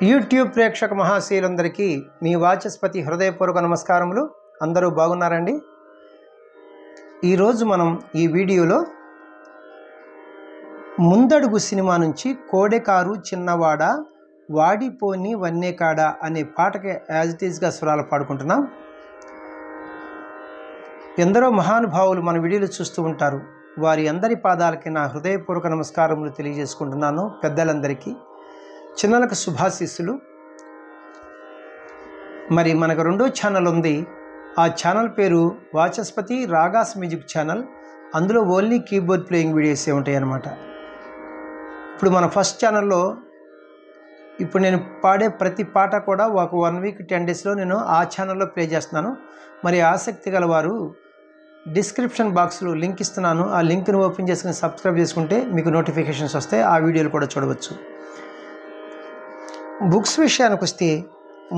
YouTube ప్రేక్షక మహాశీలందరికీ మీ వాచస్పతి హృదయపూర్వక నమస్కారములు. అందరూ బాగున్నారండి? ఈరోజు మనం ఈ వీడియోలో ముందడుగు సినిమా నుంచి కోడెకారు చిన్నవాడ వాడిపోని వన్నేకాడ అనే పాటకి యాజ్ ఇట్ ఈస్గా స్వరాలు పాడుకుంటున్నాం. ఎందరో మహానుభావులు మన వీడియోలు చూస్తూ ఉంటారు. వారి అందరి పాదాలకి నా హృదయపూర్వక నమస్కారములు తెలియజేసుకుంటున్నాను. పెద్దలందరికీ, చిన్నలకు శుభాశీస్సులు. మరి మనకు రెండో ఛానల్ ఉంది. ఆ ఛానల్ పేరు వాచస్పతి రాగాస్ మ్యూజిక్ ఛానల్. అందులో ఓన్లీ కీబోర్డ్ ప్లేయింగ్ వీడియోసే ఉంటాయి అన్నమాట. ఇప్పుడు మన ఫస్ట్ ఛానల్లో ఇప్పుడు నేను పాడే ప్రతి పాట కూడా ఒక 1 వీక్ 10 డేస్లో నేను ఆ ఛానల్లో ప్లే చేస్తున్నాను. మరి ఆసక్తి గల వారు డిస్క్రిప్షన్ బాక్స్లో లింక్ ఇస్తున్నాను. ఆ లింక్ను ఓపెన్ చేసుకుని సబ్స్క్రైబ్ చేసుకుంటే మీకు నోటిఫికేషన్స్ వస్తాయి. ఆ వీడియోలు కూడా చూడవచ్చు. బుక్స్ విషయానికి వస్తే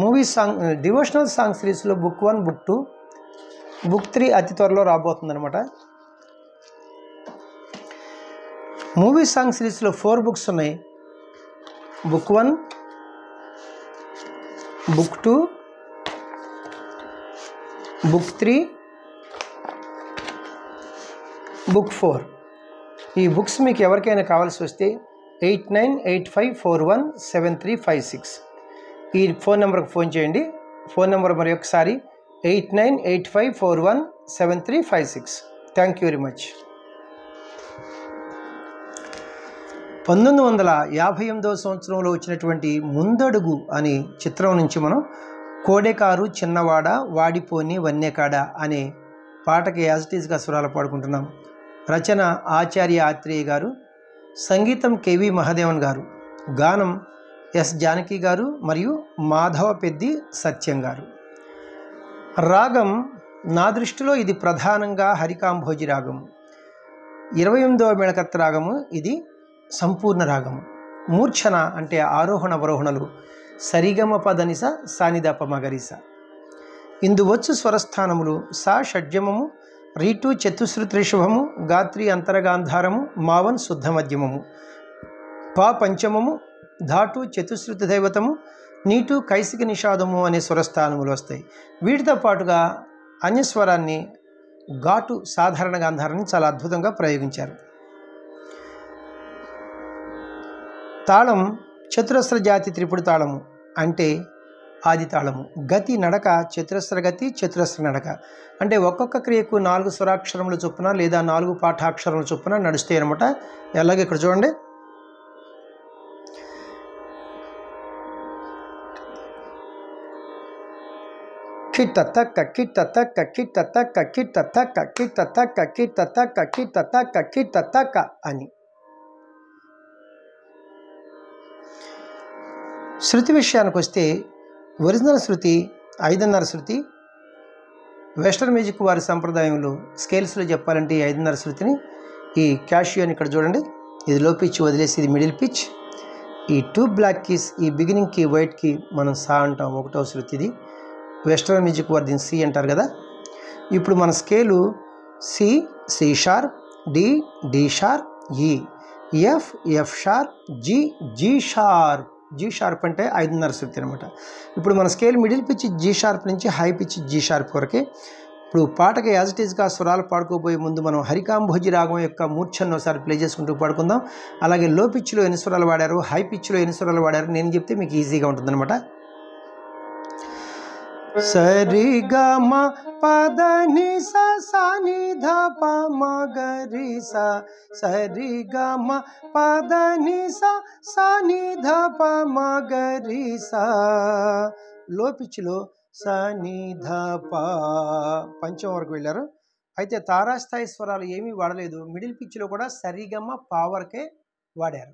మూవీ సాంగ్ డివోషనల్ సాంగ్ సిరీస్లో బుక్ 1, బుక్ 2, బుక్ 3 అతి త్వరలో రాబోతుందన్నమాట. మూవీ సాంగ్ సిరీస్లో 4 బుక్స్ ఉన్నాయి. Book 1, book 2, book 3, book 4. ఈ బుక్స్ మీకు ఎవరికైనా కావాల్సి వస్తే 8985417356 ఈ ఫోన్ నెంబర్కి ఫోన్ చేయండి. ఫోన్ నెంబర్ మరి ఒకసారి 8985417356. Thank you very much. 1958వ సంవత్సరంలో వచ్చినటువంటి ముందడుగు అనే చిత్రం నుంచి మనం కోడెకారు చిన్నవాడ వాడిపోని వన్నేకాడ అనే పాటకి యాజ్ ఇట్ ఈస్గా స్వరాలు పాడుకుంటున్నాం. రచన ఆచార్య ఆత్రేయ గారు, సంగీతం కేవి మహాదేవన్ గారు, గానం ఎస్ జానకి గారు మరియు మాధవ పెద్ది సత్యం గారు. రాగం నా దృష్టిలో ఇది ప్రధానంగా హరికాంభోజి రాగం. 28వ మేళకర్త రాగము. ఇది సంపూర్ణ రాగము. మూర్ఛన అంటే ఆరోహణ అవరోహణలు సరిగమ పదనిస సానిదప మగరిస. ఇందువచ్చు స్వరస్థానములు సా షడ్జమము, రీటు చతుశ్రుతి రిషభము, గాత్రి అంతరగాంధారము, మావన్ శుద్ధ మధ్యమము, పా పంచమము, ధాటు చతుశ్రుతి దైవతము, నీటు కైసిక నిషాదము అనే స్వరస్థానములు వస్తాయి. వీటితో పాటుగా అన్యస్వరాన్ని ఘాటు సాధారణ గాంధారాన్ని చాలా అద్భుతంగా ప్రయోగించారు. తాళం చతురస్ర జాతి త్రిపుడు తాళము అంటే ఆది తాళము. గతి నడక చతురస్ర గతి, చతురస్ర నడక అంటే ఒక్కొక్క క్రియకు 4 స్వరాక్షరముల చొప్పున లేదా 4 పాఠాక్షరముల చొప్పున నడుస్తాయి అనమాట. ఎలాగే ఇక్కడ చూడండి. కిట్ట తక్క కిట్ట తక్క కిట్ట తక్క కిట్ట తక్క కిట్ట తక్క కిట్ట తక్క కిట్ట తక్క కిట్ట తక్క అని. శృతి విషయానికి వస్తే ఒరిజినల్ శృతి 5:30 శృతి. వెస్టర్న్ మ్యూజిక్ వారి సంప్రదాయంలో స్కేల్స్లో చెప్పాలంటే 5:30 శృతిని. ఈ క్యాషియోని ఇక్కడ చూడండి, ఇది లో పిచ్ వదిలేసి ఇది మిడిల్ పిచ్. ఈ 2 బ్లాక్ కీస్, ఈ బిగినింగ్కి వైట్కి మనం సా అంటాం, 1వ శృతి ఇది. వెస్టర్న్ మ్యూజిక్ వారు దీన్ని సి అంటారు కదా. ఇప్పుడు మన scale C, C sharp, D, D sharp, E, F, F sharp, G, G sharp. G sharp అంటే 5:30 శృతి అనమాట. ఇప్పుడు మన scale middle pitch G sharp నుంచి హై పిచ్ జీ షార్ప్ వరకే. ఇప్పుడు పాటకి యాజ్ ఇట్ ఈస్గా స్వరాలు పాడుకోబోయే ముందు మనం హరికాంభోజి రాగం యొక్క మూర్ఛను ఒకసారి ప్లే చేసుకుంటూ పాడుకుందాం. అలాగే లో పిచ్లో ఎన్ని స్వరాలు వాడారు, హై పిచ్లో ఎన్ని స్వరాలు వాడారు నేను చెప్తే మీకు ఈజీగా ఉంటుందన్నమాట. సరి గ మ పద ని స సా ని ధ ప మ గ రి స. సరి గ మ పద ని స సా ని ధ ప మ గ రి స. లో పిచ్లో స ని ధ ప పంచం వరకు వెళ్ళారు. అయితే తారాస్థాయి స్వరాలు ఏమీ వాడలేదు. మిడిల్ పిచ్లో కూడా సరిగమ పా వరకే వాడారు.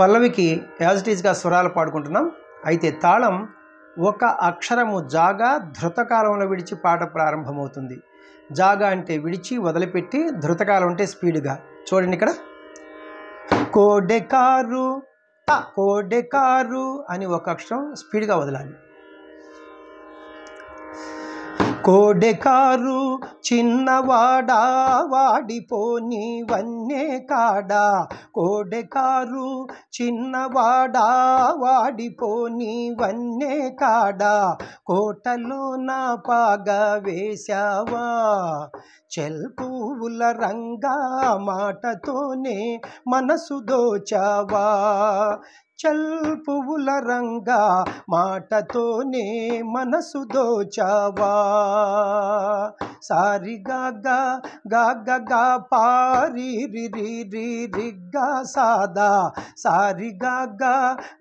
పల్లవికి యాజ్ ఇట్ ఈజ్గా స్వరాలు పాడుకుంటున్నాం. అయితే తాళం ఒక అక్షరము జాగా ధృతకాలంలో విడిచి పాట ప్రారంభమవుతుంది. జాగా అంటే విడిచి వదిలిపెట్టి, ధృతకాలం అంటే స్పీడ్గా. చూడండి ఇక్కడ కోడెకారు కోడెకారు అని ఒక అక్షరం స్పీడ్గా వదలాలి. కోడెకారు చిన్నవాడా వాడిపోని వన్నే కాడా, కోడెకారు చిన్నవాడా వాడిపోని వన్నే కాడా, కోటలో నా పాగ వేశావా చెల్పువుల రంగా, మాటతోనే మనసు దోచావా చల్పువుల రంగా, మాటతోనే మనసు దోచావా. సారి గాగా గాగా పారి రి రి రి రిగ్గా సాదా, సారి గాగా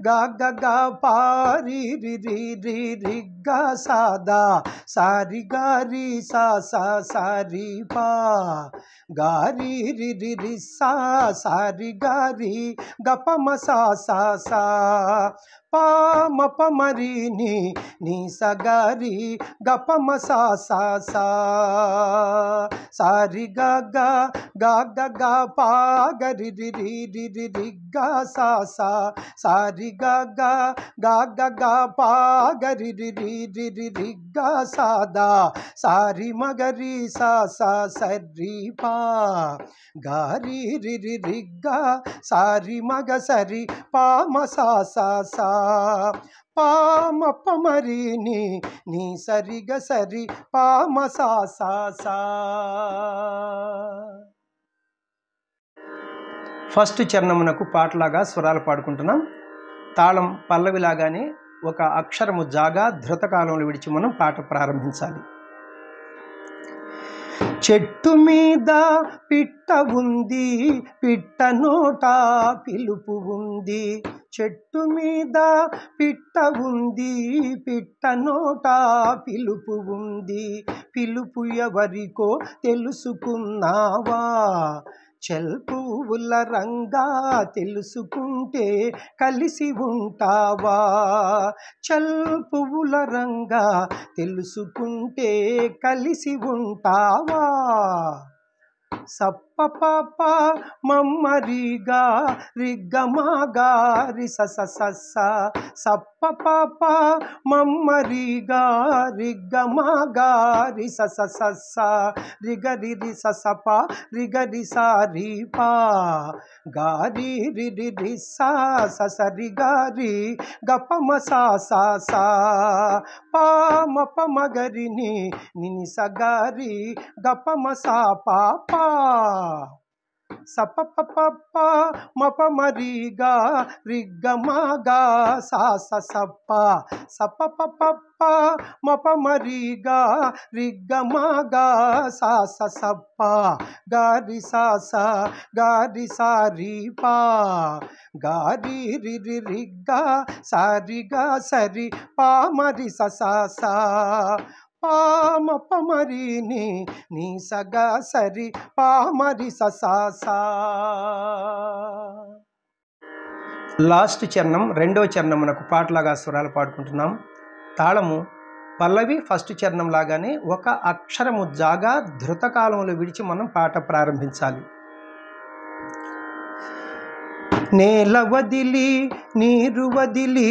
గాగా పారి రి రి రి రిగ్గా సాదా, సారి గారి సా సా సారి పా గారి రి రి రి సా, సారి గారి గపమ సా సా సా, పామ పమరి నీ సగారి గపమ సా సా సా, సారి గాగా గాగా పాగరి రి రి రి రి రిగ్గా సా సా, సారి గాగా గాగా పాగరి రి రి రి రి రిగ్గా సాదా, సారి మగరి సా సా సరి పా గారి రి రి రిగ్గా, సారి మగ సరి పామ సా సా సా, పామ పమరి నీ సరిగ సరి పామ సా సా సా. ఫస్ట్ చరణమునకు పాటలాగా స్వరాలు పాడుకుంటున్నాం. తాళం పల్లవిలాగానే ఒక అక్షరము జాగా ధృతకాలంలో విడిచి మనం పాట ప్రారంభించాలి. చెట్టు మీద పిట్ట ఉంది, పిట్ట నోట పిలుపు ఉంది, చెట్టు మీద పిట్ట ఉంది, పిట్ట నోట పిలుపు ఉంది, పిలుపు ఎవరికో తెలుసుకున్నావా చల్పువుల రంగా, తెలుసుకుంటే కలిసి ఉంటావా చల్పువుల రంగా, తెలుసుకుంటే కలిసి ఉంటావా. సప్ప పాప మమ్మరిగా రిగ్గమాగా రిస సస, సప్ప పాప మమ్మరిగా రిగ్గమాగా రిస సస, రిగరి రి ససప రిగరి సారి పా గారి రి రి రి సా ససరి గారి గపమ సా సా సా, పామ పమగరి ని సగారి గపమ సా పాపా, సప పప మపమరిగా రిగ్గమాగా సా సప్ప, సప పప మపమరిగా రిగ్గమాగా సా సప్ప గారి సా సా గారి సారి పా గారి రి రి రిగ్గా, సారిగా సరి పామరి స సా సా, పామ పమరి నీ సగా సరి పామరి స సా సా. లాస్ట్ చరణం రెండవ చరణమునకు పాటలాగా స్వరాలు పాడుకుంటున్నాం. తాళము పల్లవి ఫస్ట్ చరణం లాగానే ఒక అక్షరము జాగా ధృతకాలంలో విడిచి మనం పాట ప్రారంభించాలి. నేల వదిలి నీరు వదిలి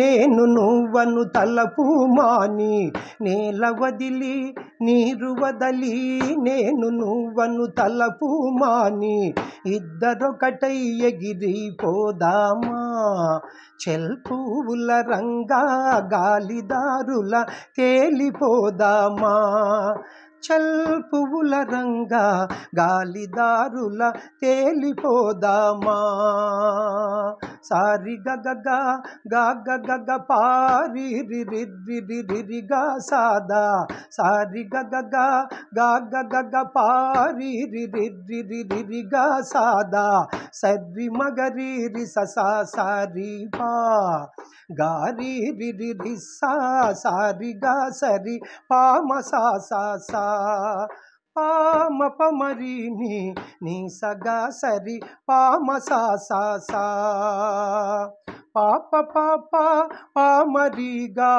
నేను నువ్వను తలపు మాని, నేల వదిలి నీరు వదలి నేను నువ్వను తలపు మాని, ఇద్దరొకటై ఎగిరిపోదామా చెల్పువుల రంగా, గాలిదారుల తేలిపోదామా చల్పువుల రంగా, గాలిదారుల తేలిపోదామా. సారి గగ గగ పారి రి రి రి రి రి రిగా సాదా, సారి గగ గగ పారి రి రి రి రి రి రిగా సాదా, సరి మగరి రి స సా సారి పా గారి రి రి రి సా, సారి గా సరి పామ సా సా సా, పామపమరి నీ సగా సరి పామ సా సా సా పాప పాప పామరిగా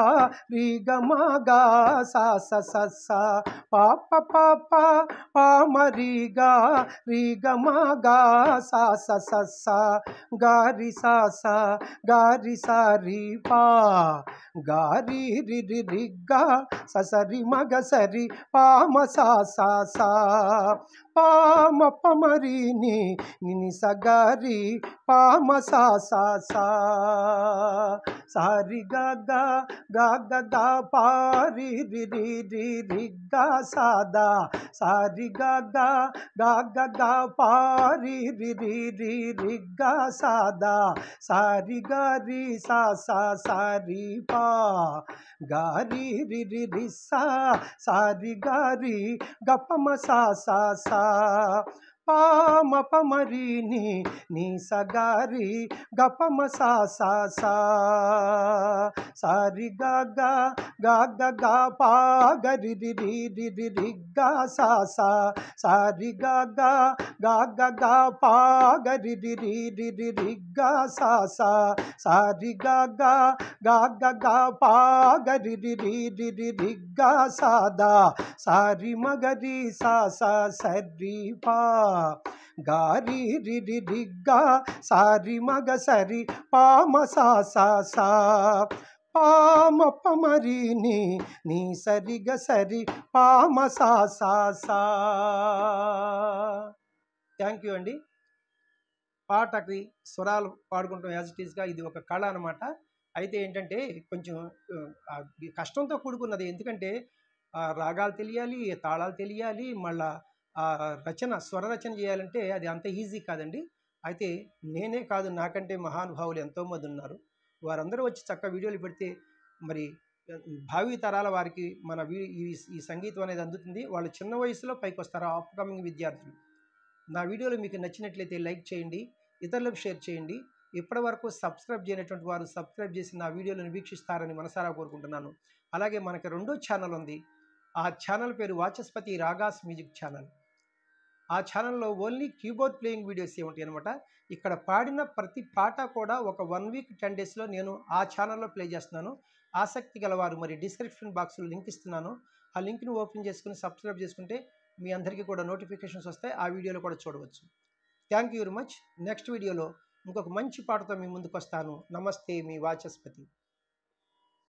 రిగమగా సా స స స పాప పాప పామరిగా రిగమగా సా స స స గారి సా స గారి సారి పా గారి రి రి రిగ్గా ససరి మగ సరి పామ సా సా సా పామ పమరి ని సగారి పామ సా సా సా సారి గా గా గా గా గా పారి రి రి రి రి గా సాదా సారి గా గా గా గా గా పారి రి రి రి రి గా సాదా సారి గా రి సా సా సారి పా గారి రి రి రి సా సారి గారి గపమ సా సా సా పామ పమరి నీ సగారి గపమ సా సా సా సారి గా గా గా గా గా పా గరి రి రి రి రి రి గా సా సా సారి గా గా గా గా గా పా గరి రి రి రి రి రి గా సా సా సారి గా గా గా గా గా పా గరి రి రి రి రి రి గా సాదా సారి మగరి సా సా సరి పా గారి రి రి రి గా సారి మగ సరి పామ సా సా సా పామ పమరి నీ సరిగ సరి పామ సా సా సా. థ్యాంక్ యూ అండి. పాటకి స్వరాలు పాడుకుంటాం యాజ్ ఇట్ ఈస్గా, ఇది ఒక కళ అనమాట. అయితే ఏంటంటే కొంచెం కష్టంతో కూడుకున్నది, ఎందుకంటే రాగాలు తెలియాలి, తాళాలు తెలియాలి, మళ్ళా రచన స్వర రచన చేయాలంటే అది అంత ఈజీ కాదండి. అయితే నేనే కాదు, నాకంటే మహానుభావులు ఎంతోమంది ఉన్నారు. వారందరూ వచ్చి చక్కగా వీడియోలు పెడితే మరి భావి తరాల వారికి మన ఈ సంగీతం అనేది అందుతుంది. వాళ్ళు చిన్న వయసులో పైకి వస్తారు, అప్కమింగ్ విద్యార్థులు. నా వీడియోలు మీకు నచ్చినట్లయితే లైక్ చేయండి, ఇతరులకు షేర్ చేయండి. ఇప్పటి వరకు సబ్స్క్రైబ్ చేయనటువంటి వారు సబ్స్క్రైబ్ చేసి నా వీడియోలను వీక్షిస్తారని మనసారా కోరుకుంటున్నాను. అలాగే మనకి రెండో ఛానల్ ఉంది. ఆ ఛానల్ పేరు వాచస్పతి రాగాస్ మ్యూజిక్ ఛానల్. ఆ ఛానల్లో ఓన్లీ కీబోర్డ్ ప్లేయింగ్ వీడియోస్ ఉంటాయి అనమాట. ఇక్కడ పాడిన ప్రతి పాట కూడా ఒక 1 వీక్ 10 డేస్లో నేను ఆ ఛానల్లో ప్లే చేస్తున్నాను. ఆసక్తి గలవారు మరి డిస్క్రిప్షన్ బాక్స్లో లింక్ ఇస్తున్నాను. ఆ లింక్ని ఓపెన్ చేసుకుని సబ్స్క్రైబ్ చేసుకుంటే మీ అందరికీ కూడా నోటిఫికేషన్స్ వస్తాయి. ఆ వీడియోలో కూడా చూడవచ్చు. Thank you very much. Next వీడియోలో ఇంకొక మంచి పాటతో మీ ముందుకు వస్తాను. నమస్తే, మీ వాచస్పతి.